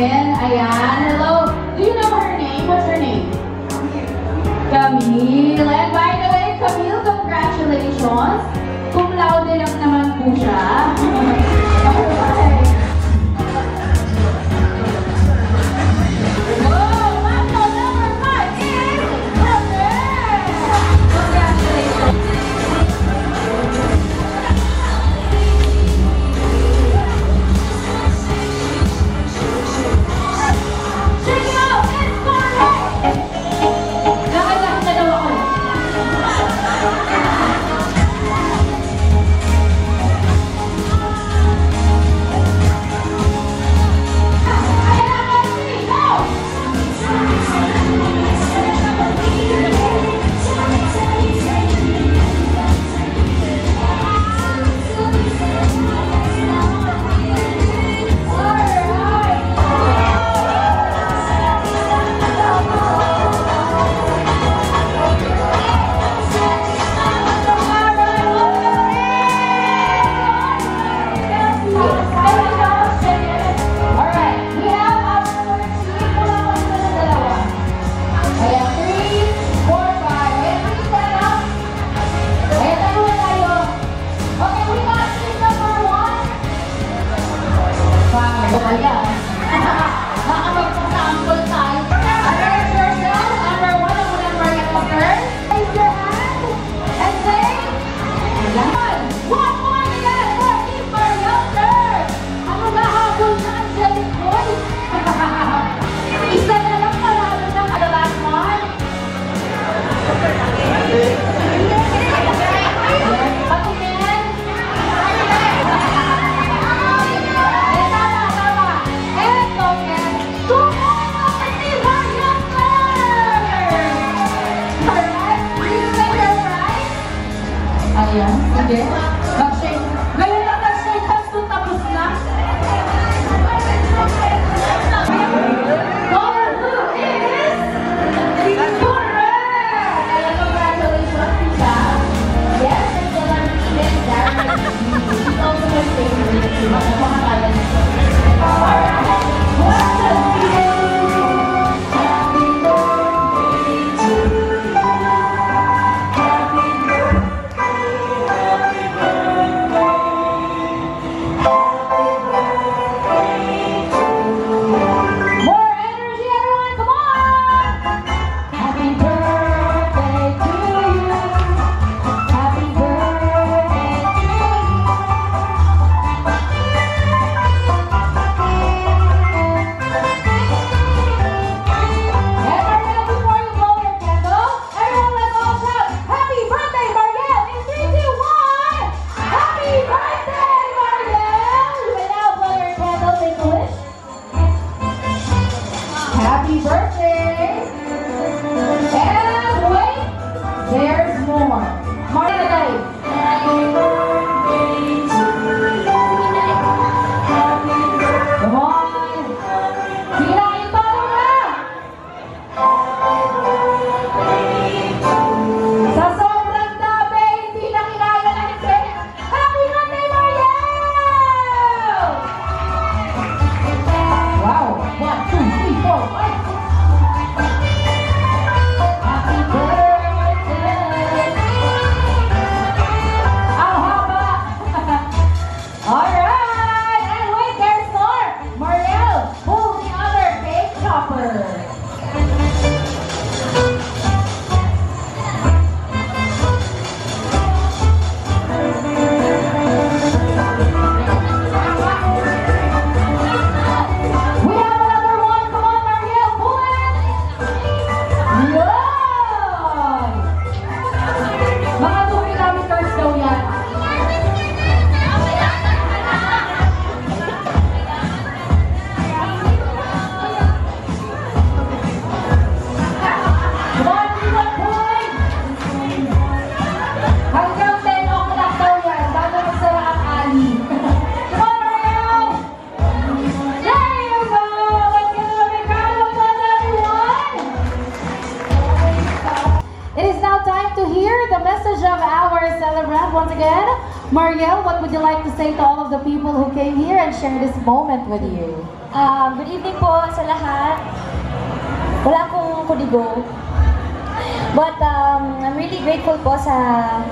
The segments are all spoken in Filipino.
natin. Ayan, hello. Do you know her name? What's her name? Camille. And by the way, Camille, congratulations. Cum laude lang naman po siya. Alright. Ayan, sige. Mag-shake. Ngayon lang nag-shake hands kung tapos na. Number 2 is... correct! Ayan, congratulations, Tita. Yes, it's the Martinez Darren. She's also my favorite. Makakala nito. Alright. What's the happy birthday! And wait, there's more. More today. Come on. Sige na, yung tono na. Sa sobrang dami, hindi na kinaya na hindi. Happy birthday, Mariel! Wow. 1, 2, 3, 4, 5. It is now time to hear the message of our celebrant once again. Mariel, what would you like to say to all of the people who came here and share this moment with you? Good evening po sa lahat. Wala akong kudigo. But I'm really grateful po sa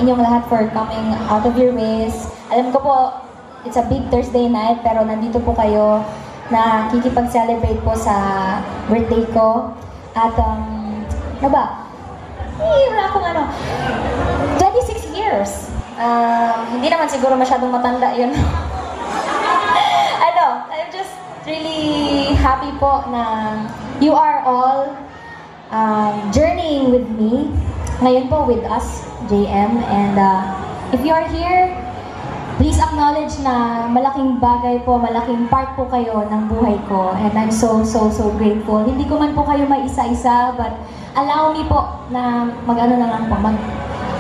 inyong lahat for coming out of your ways. Alam ko po, it's a big Thursday night, pero nandito po kayo na kikipag-celebrate po sa birthday ko. At ano ba? Wala akong 26 years. Hindi naman siguro masyadong matanda yun. I'm just really happy po na you are all journeying with me. Ngayon po with us, JM. And if you are here, please acknowledge na malaking bagay po, malaking part po kayo ng buhay ko. And I'm so grateful. Hindi ko man po kayo maisa-isa, but allow me po na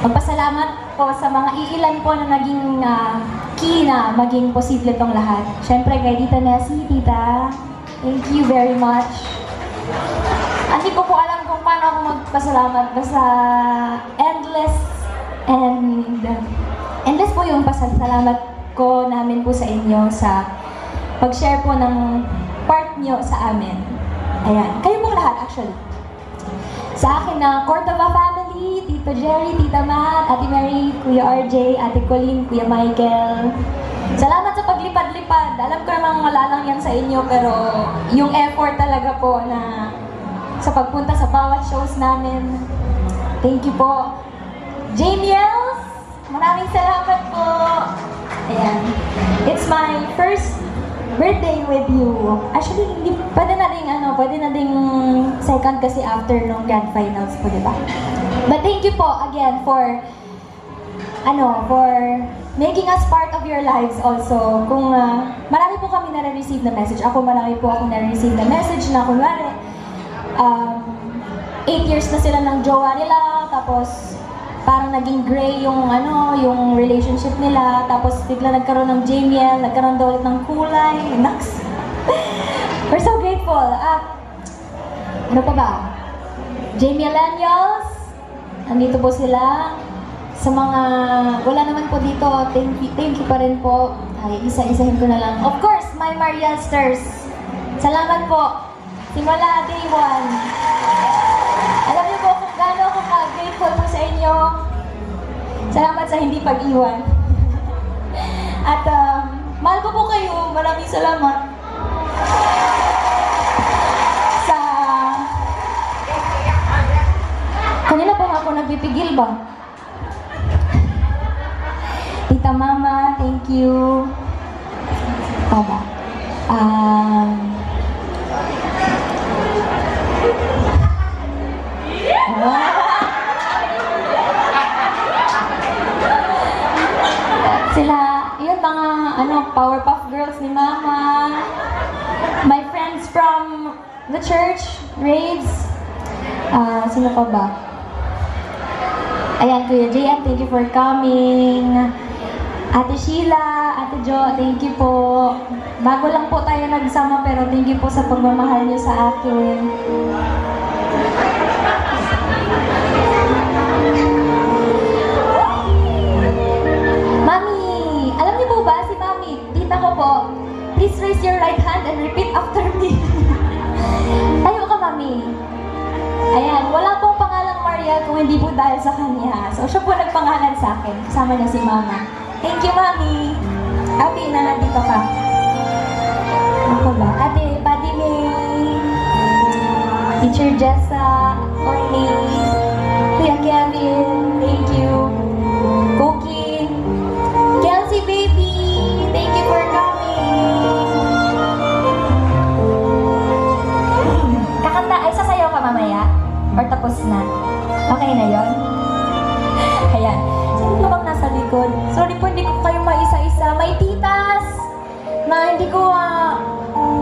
magpasalamat po sa mga iilan po na naging key na maging posible tong lahat. Siyempre kay Tita Nessie, Tita, thank you very much. Hindi ko po alam kung paano ako magpasalamat. Basta endless po yung pasasalamat ko namin po sa inyo sa pag-share po ng part nyo sa amin. Ayan. Kayo po lahat actually. Sa akin na Cordova family, Tito Jerry, Tita Matt, Ate Mary, Kuya RJ, Ate Colleen, Kuya Michael. Salamat sa paglipad-lipad. Alam ko namang wala lang yan sa inyo, pero yung effort talaga po na sa pagpunta sa bawat shows namin. Thank you po. Jamiels, maraming salamat po. Ayan. It's my first birthday with you. Actually, hindi, pwede na ding second kasi after nung grand finals po, diba? But thank you po again for making us part of your lives also. Kung marami po kami na-receive na message. Marami po akong na-receive na message na kunwari 8 years na sila ng jowa nila, tapos parang naging gray yung relationship nila, tapos bigla nagkaroon ng Jamiel, nagkaroon daw ulit ng kulay. Naks. We're so grateful. Ano pa ba? Jamielenials, andito po sila. Sa mga wala naman po dito, thank you pa rin po. Ay, isa-isahin ko na lang. Of course, my Marielsters. Salamat po. Simula day 1. Alam niyo po kung gaano ako ka-grateful po sa inyo. Salamat sa hindi pag-iwan. At mahal ko po kayo. Maraming salamat. Kanina po ako nagpipigil ba? Tita Mama, thank you. Baba. Sila, yun mga Powerpuff Girls ni Mama. My friends from the church, Raids. Sino pa ba? Ayan, Kuya JM, thank you for coming. Ate Sheila, Ate Jo, thank you po. Bago lang po tayo nagsama, pero thank you po sa pagmamahal niyo sa akin. Mami, alam niyo po ba si Mami? Tita ko po. Please raise your right hand and repeat after me. Tayo ka, Mami. Ayan, wala pong pangalang Mariel kung hindi po dahil sa kanya. So, siya po nagpangalan sa akin. Kasama niya si Mama. Thank you, Mami. Happy na nandito ka. Ako ba? Ate, Paddy May, Teacher Jessa, Orly, Kuya Kevin, thank you. Cookie, Kelsey Baby, thank you for coming. Kakanta, ay sasayaw ka mamaya? Or tapos na? Okay na yon? Ayan. Sino bang nasa likod? Sorry po, hindi ko kayo maisa-isa. May titas na hindi ko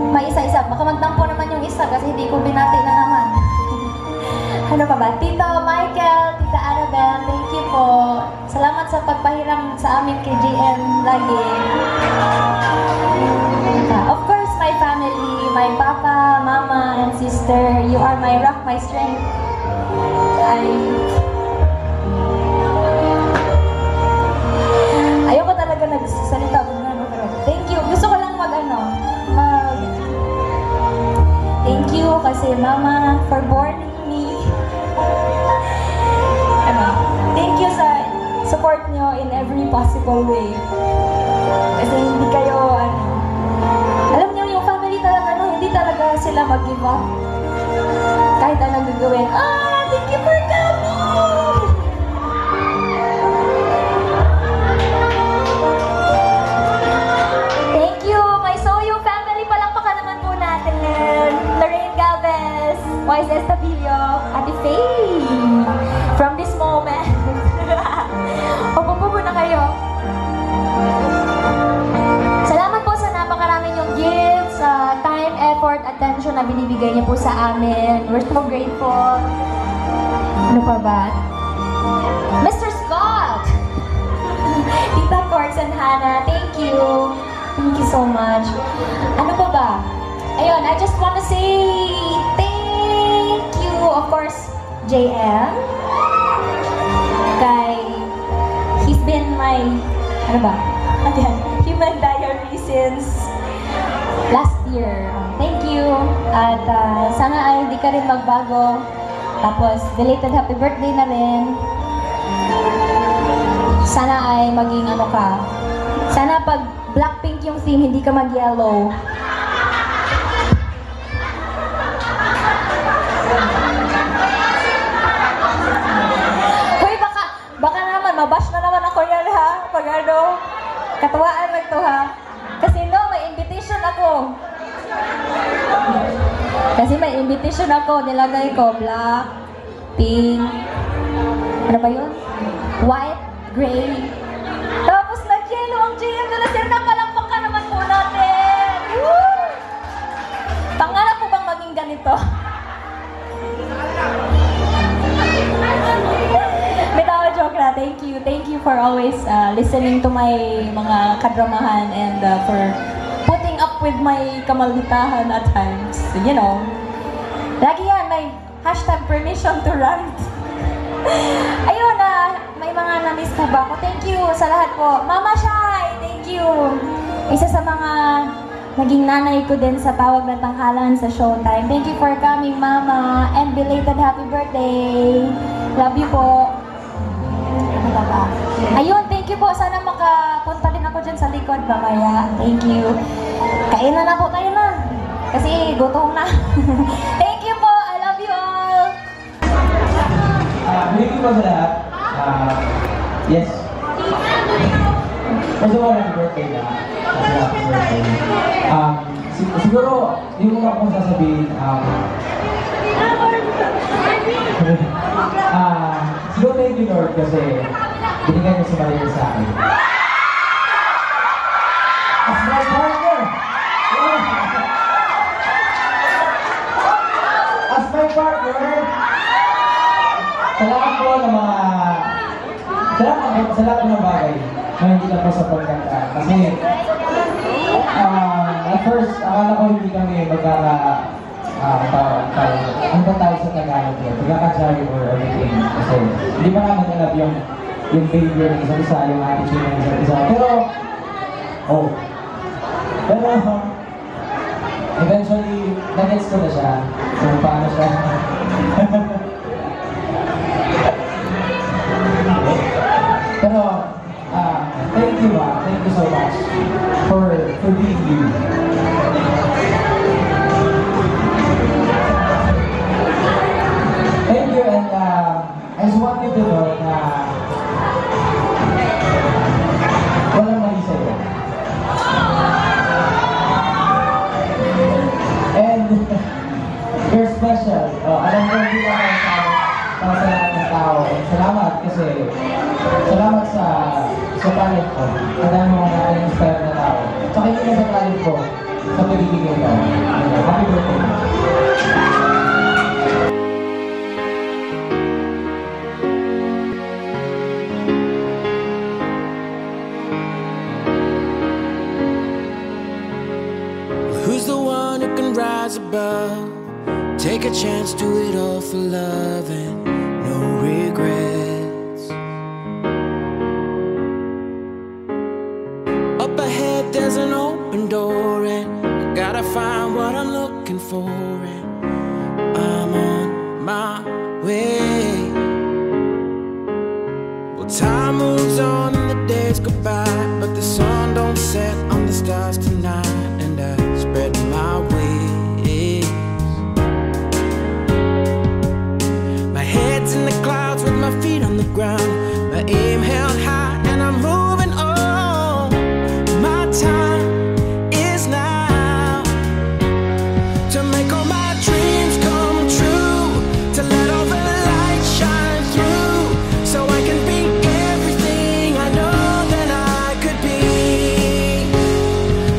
maisa-isa. Baka magtampo naman yung isa kasi hindi ko binati na naman. Ano pa ba? Tito Michael, Tita Annabelle, thank you po. Salamat sa pagpahiram sa amin kay JM lagi. Of course, my family, my papa, mama, and sister. You are my rock, my strength. support nyo in every possible way. Kasi hindi kayo, alam nyo, yung family talaga, hindi talaga sila mag-give up. Kahit anong gagawin, thank you for coming! Thank you, my Soyo family, palakpakan naman po natin. Lorraine Galvez, Wise Estabilio, Ate Faye, from this moment. Upo na kayo. Salamat po sa napakarami niyong gifts, time, effort, attention na binibigay niyo po sa amin. We're so grateful. Ano pa ba? Mr. Scott! Tita Corks and Hannah, thank you. Thank you so much. Ano pa ba? Ayun, I just want to say thank you, of course, JM. He's been my, human diary since last year. Thank you. At sana ay hindi ka rin magbago. Tapos, belated happy birthday na rin. Sana ay maging sana pag Blackpink yung theme, hindi ka mag-yellow. Hoy, baka naman, mabash na naman ako yan ha. Pag katuwaan lang to ha. Kasi may invitation ako. Nilagay ko, black, pink, ano ba yun? White, gray. Tapos nag-yellow ang GM na sir, napalakpakan naman po natin. Woo! Pangarap ko bang maging ganito? Bitaw, joke na. Thank you. Thank you for always listening to my mga kadramahan and for putting up with my kamalitahan at times. You know, lagi yan, may hashtag permission to rant. Ayun, may mga na-miss po ba ako? Thank you sa lahat po. Mama Shai, thank you. Isa sa mga naging nanay ko din sa tawag na tanghalan sa Showtime. Thank you for coming, Mama. And belated happy birthday. Love you po. Ano ba? Ayun, thank you po. Sana makapunta din ako dyan sa likod mamaya. Thank you. Kainan na po tayo na. Kasi gutom na. Thank you po. I love you all. Thank you po sa lahat. Yes. First of all, happy birthday na. Happy birthday. Siguro, yung una kong sasabihin, siguro thank you Lord kasi binigyan niyo si Maria sa akin. As my partner! As my partner! Salamat po ng mga salamat ng bagay na hindi lang po sa pagkanta. Kasi at first, akala ko hindi kami ano ba tayo sa Tagalog yun? Pagkakajari or everything. Kasi hindi pa namin alam yung behavior ng isa't isa, yung attitude ng isa't isa. Pero eventually, nag-gets ko na siya. Kung paano siya. Pero, thank you so much for being you. Thank you, and I just want you to know na walang mali sa'yo. And you're special. Alam ko hindi ka para sa lahat ng tao. Salamat kasi salamat sa talent ko. Ang dami mga na-inspire na tao. Tsaka hindi na sa talent ko sa pagiging ikaw. Happy birthday. Who's the one who can rise above? Take a chance, do it all for love and no regrets. Up ahead there's an open door and I gotta find what I'm looking for and I'm on my way. Well, Time moves on and the days go by, but the sun don't set on the stars tonight. And I spread my wings. My head's in the clouds with my feet on the ground. My aim held high and I'm moving on. My time is now to make all my dreams come true, to let all the light shine through, so I can be everything I know that I could be,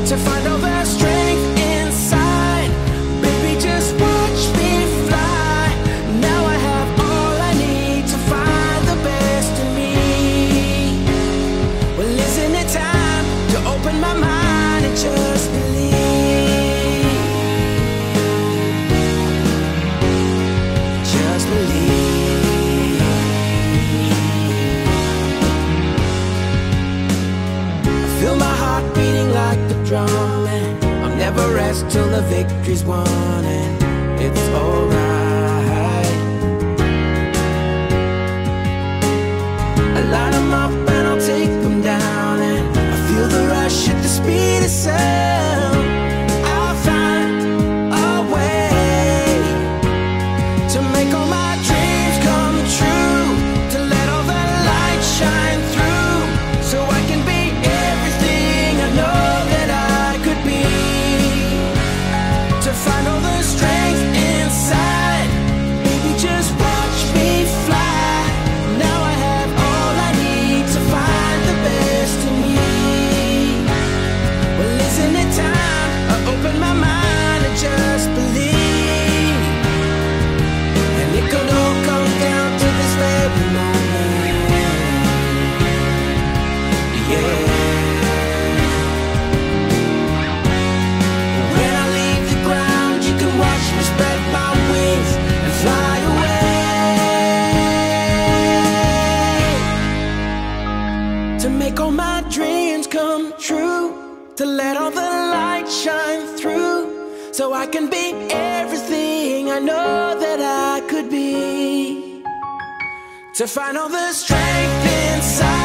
to find all the strength inside. Baby, just watch me fly. Now I have all I need to find the best in me. Well, isn't it time to open my mind and just believe? Just believe. I feel my heart beating like the drum, and I'll never rest till the victory's won, and it's alright. I light 'em up and I'll take 'em down, and I feel the rush at the speed of sound. I'll find a way to make all my dreams come true, to let all the light shine through, so I can be everything I know that I could be, to find all the strength inside. Baby, just watch me fly. Now I have all I need to find the best in me. Well, isn't it time I open my mind and just believe? And it could all come down to this very moment. Yeah. When I leave the ground, you can watch me spread my wings and fly away, to make all my dreams come true, to let all the light shine through, so I can be everything I know that I could be, to find all the strength inside.